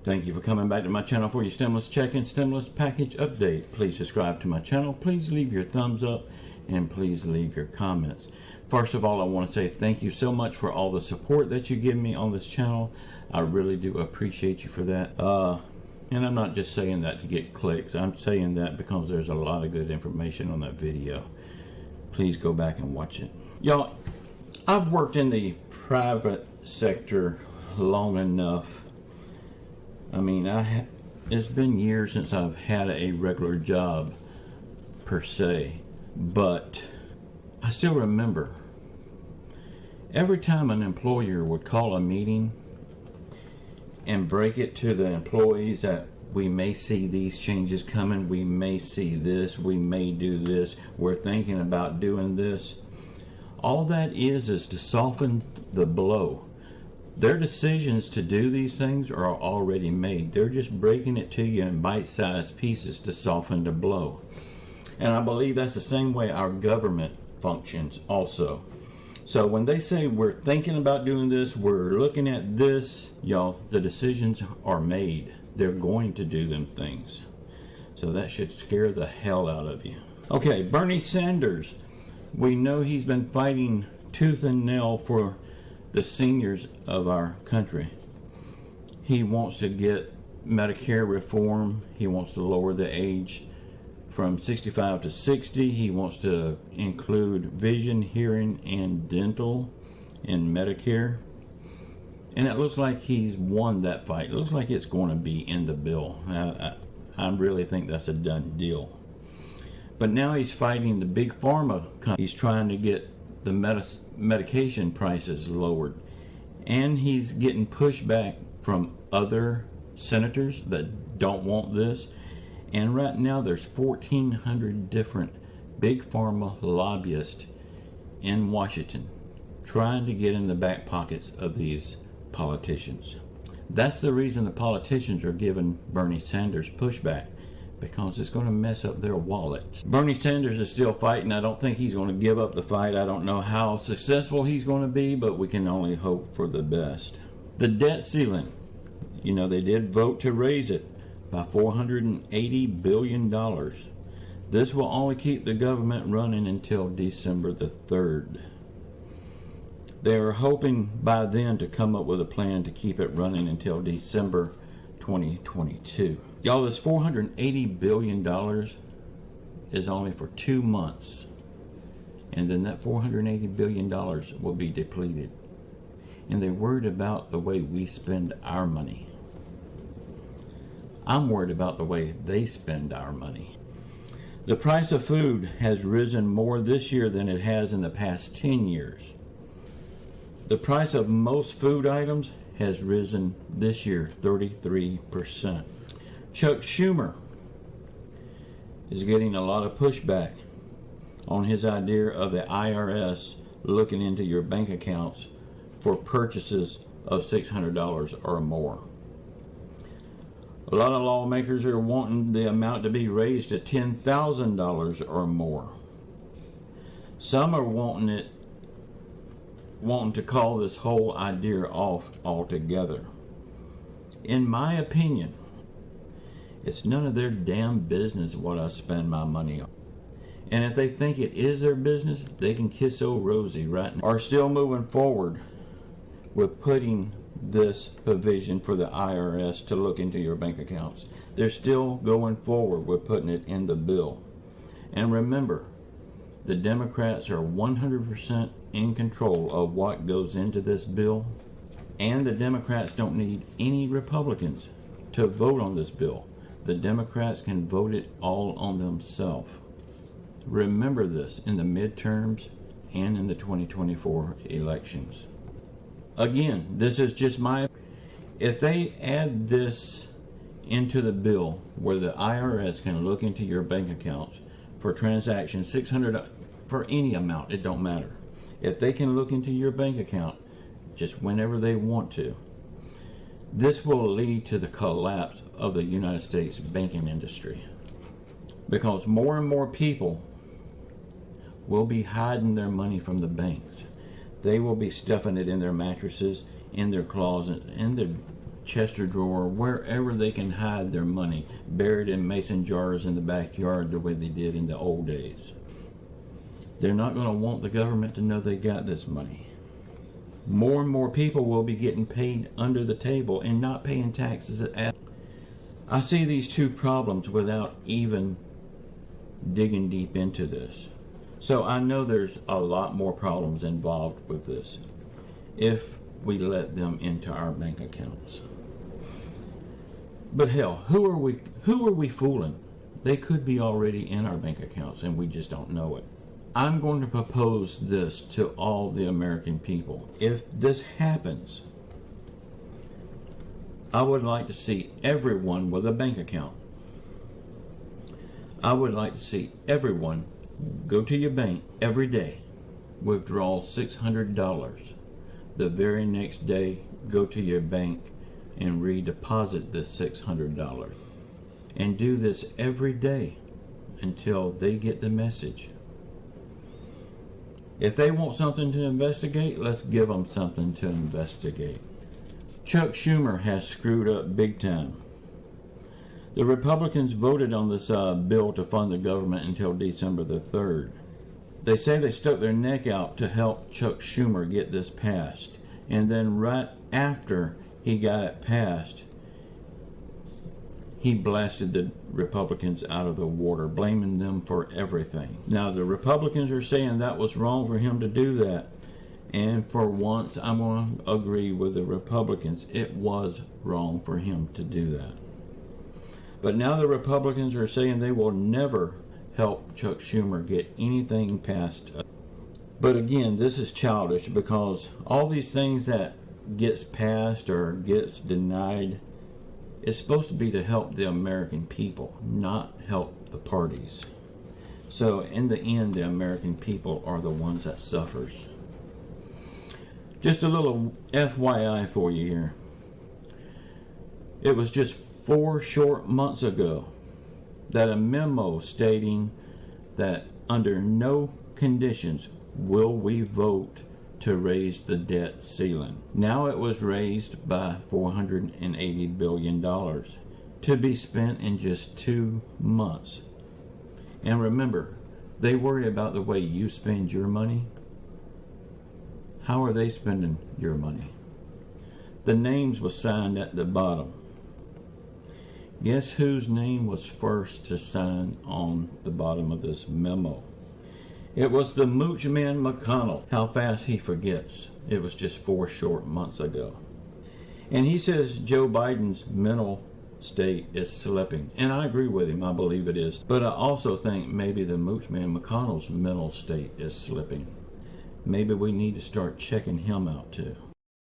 Thank you for coming back to my channel for your stimulus check and stimulus package update. Please subscribe to my channel. Please leave your thumbs up and please leave your comments. First of all, I want to say thank you so much for all the support that you give me on this channel. I really do appreciate you for that. And I'm not just saying that to get clicks. I'm saying that because there's a lot of good information on that video. Please go back and watch it. Y'all, I've worked in the private sector long enough. I mean, it's been years since I've had a regular job per se, but I still remember every time an employer would call a meeting and break it to the employees that we may see these changes coming, we may see this, we may do this, we're thinking about doing this. All that is to soften the blow. Their decisions to do these things are already made. They're just breaking it to you in bite-sized pieces to soften the blow. And I believe that's the same way our government functions also. So when they say we're thinking about doing this, we're looking at this, y'all, the decisions are made. They're going to do them things. So that should scare the hell out of you. Okay, Bernie Sanders. We know he's been fighting tooth and nail for the seniors of our country. He wants to get Medicare reform. He wants to lower the age from 65 to 60. He wants to include vision, hearing, and dental in Medicare. And it looks like he's won that fight. It looks like it's going to be in the bill. I really think that's a done deal. But now he's fighting the big pharma company. He's trying to get the medication prices lowered. And he's getting pushback from other senators that don't want this. And right now there's 1,400 different big pharma lobbyists in Washington trying to get in the back pockets of these politicians. That's the reason the politicians are giving Bernie Sanders pushback, because it's going to mess up their wallets. Bernie Sanders is still fighting. I don't think he's going to give up the fight. I don't know how successful he's going to be, but we can only hope for the best. The debt ceiling, you know, they did vote to raise it by $480 billion. This will only keep the government running until December the 3rd. They are hoping by then to come up with a plan to keep it running until December 2022. Y'all, this $480 billion is only for 2 months. And then that $480 billion will be depleted. And they're worried about the way we spend our money. I'm worried about the way they spend our money. The price of food has risen more this year than it has in the past 10 years. The price of most food items has risen this year 33%. Chuck Schumer is getting a lot of pushback on his idea of the IRS looking into your bank accounts for purchases of $600 or more. A lot of lawmakers are wanting the amount to be raised to $10,000 or more. Some are wanting to call this whole idea off altogether. In my opinion, it's none of their damn business what I spend my money on. And if they think it is their business, they can kiss old Rosie right now. Are still moving forward with putting this provision for the IRS to look into your bank accounts. They're still going forward with putting it in the bill. And remember, the Democrats are 100% in control of what goes into this bill. And the Democrats don't need any Republicans to vote on this bill. The Democrats can vote it all on themselves. Remember this in the midterms and in the 2024 elections. Again, this is just my... If they add this into the bill where the IRS can look into your bank accounts for transactions, $600 for any amount, it don't matter. If they can look into your bank account just whenever they want to, this will lead to the collapse of the United States banking industry, because more and more people will be hiding their money from the banks. They will be stuffing it in their mattresses, in their closets, in their chest or drawer, wherever they can hide their money, buried in mason jars in the backyard the way they did in the old days. They're not going to want the government to know they got this money. More and more people will be getting paid under the table and not paying taxes at all. I see these two problems without even digging deep into this. So I know there's a lot more problems involved with this if we let them into our bank accounts. But hell, who are we fooling? They could be already in our bank accounts and we just don't know it. I'm going to propose this to all the American people. If this happens, I would like to see everyone with a bank account. I would like to see everyone go to your bank every day, withdraw $600. The very next day, go to your bank and redeposit the $600. And do this every day until they get the message. If they want something to investigate, let's give them something to investigate. Chuck Schumer has screwed up big time. The Republicans voted on this bill to fund the government until December the 3rd. They say they stuck their neck out to help Chuck Schumer get this passed. And then right after he got it passed, he blasted the Republicans out of the water, blaming them for everything. Now, the Republicans are saying that was wrong for him to do that. And for once, I'm going to agree with the Republicans. It was wrong for him to do that. But now the Republicans are saying they will never help Chuck Schumer get anything passed. But again, this is childish because all these things that gets passed or gets denied, it's supposed to be to help the American people, not help the parties. So in the end, the American people are the ones that suffers. Just a little FYI for you here. It was just 4 short months ago that a memo stating that under no conditions will we vote to raise the debt ceiling. Now it was raised by $480 billion to be spent in just 2 months. And remember, they worry about the way you spend your money. How are they spending your money? The names was signed at the bottom. Guess whose name was first to sign on the bottom of this memo? It was the mooch man McConnell. How fast he forgets. It was just 4 short months ago. And he says Joe Biden's mental state is slipping. And I agree with him. I believe it is. But I also think maybe the mooch man McConnell's mental state is slipping. Maybe we need to start checking him out too.